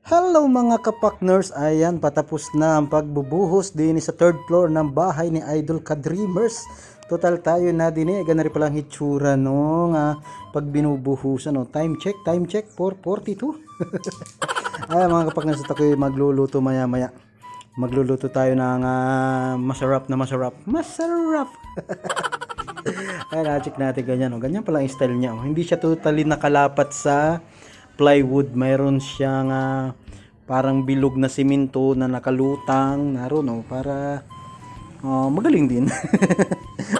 Hello mga kapakners, ayan patapos na ang pagbubuhos din sa third floor ng bahay ni Idol Ka-Dreamers. Total tayo na din ganari palang hitsura nung pag binubuhusan. Time check 4:42. Ayan mga kapakners, at ako'y magluluto maya maya. Magluluto tayo ng masarap. Ayan, check natin ganyan. Ganyan pala ang style niya. Hindi siya totally nakalapat sa plywood. Mayroon siyang parang bilog na simento na nakalutang naroon para magaling din.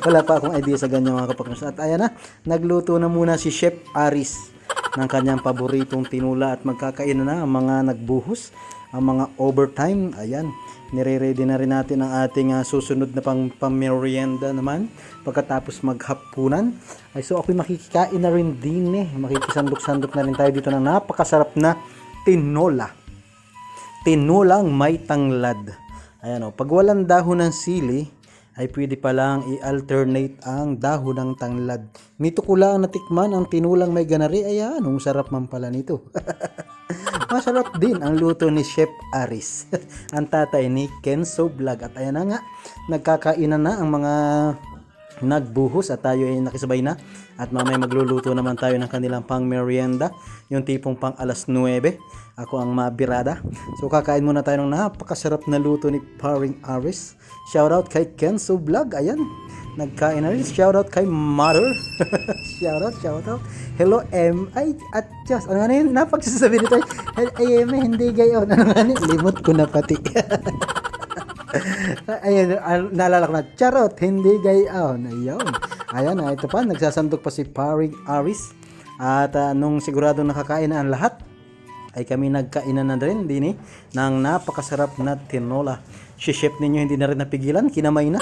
Wala pa akong idea sa ganyan mga kapakners. At ayan na, nagluto na muna si Chef Aris ng kanyang paboritong tinula at magkakain na ang mga nagbuhos, ang mga overtime. Ayan, nire-ready na rin natin ang ating susunod na pang-merienda naman pagkatapos maghapunan. So ako'y makikikain na rin din makikisandok-sandok na rin tayo dito ng napakasarap na tinulang may tanglad. Ayan pag walang dahon ng sili ay pwede palang i-alternate ang dahon ng tanglad. Nito ko lang natikman ang tinulang may ganari. Ayan, ang sarap man pala nito. Masarap din ang luto ni Chef Aris, ang tatay ni Kenzo Vlog. At ayan na nga, nagkakainan na ang mga nagbuhos at tayo ay nakisabay na. At mamaya magluluto naman tayo ng kanilang pang merienda, yung tipong pang alas 9. Ako ang mabirada. So kakain muna tayo ng napakasarap na luto ni Paring Aris. Shoutout kay Kenzo Vlog. Ayan, nagkain na rin. Shoutout kay Mother. Shoutout. Hello ay at just ano nga yun, napagsasabi nito ay hindi gayon. Ano nga yun, limot ko na pati. Ayan, naalala ko na, charot, hindi gayon. Ayan, ito pa, nagsasandok pa si Paring Aris. At nung siguradong nakakain na ang lahat, ay kami nagkainan na rin din ng napakasarap na tinola. Si chef ninyo hindi na rin napigilan, kinamay na.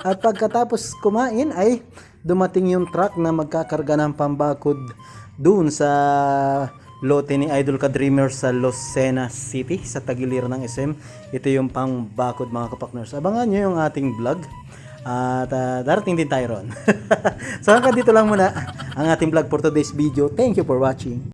At pagkatapos kumain ay dumating yung truck na magkakarga ng pambakod doon sa lote ni Idol Ka-Dreamers sa Lucena City sa tagiliran ng SM. Ito yung pambakod mga kapakners. Abangan nyo yung ating vlog at darating din tayo ron. So hanggang dito lang muna ang ating vlog for today's video. Thank you for watching.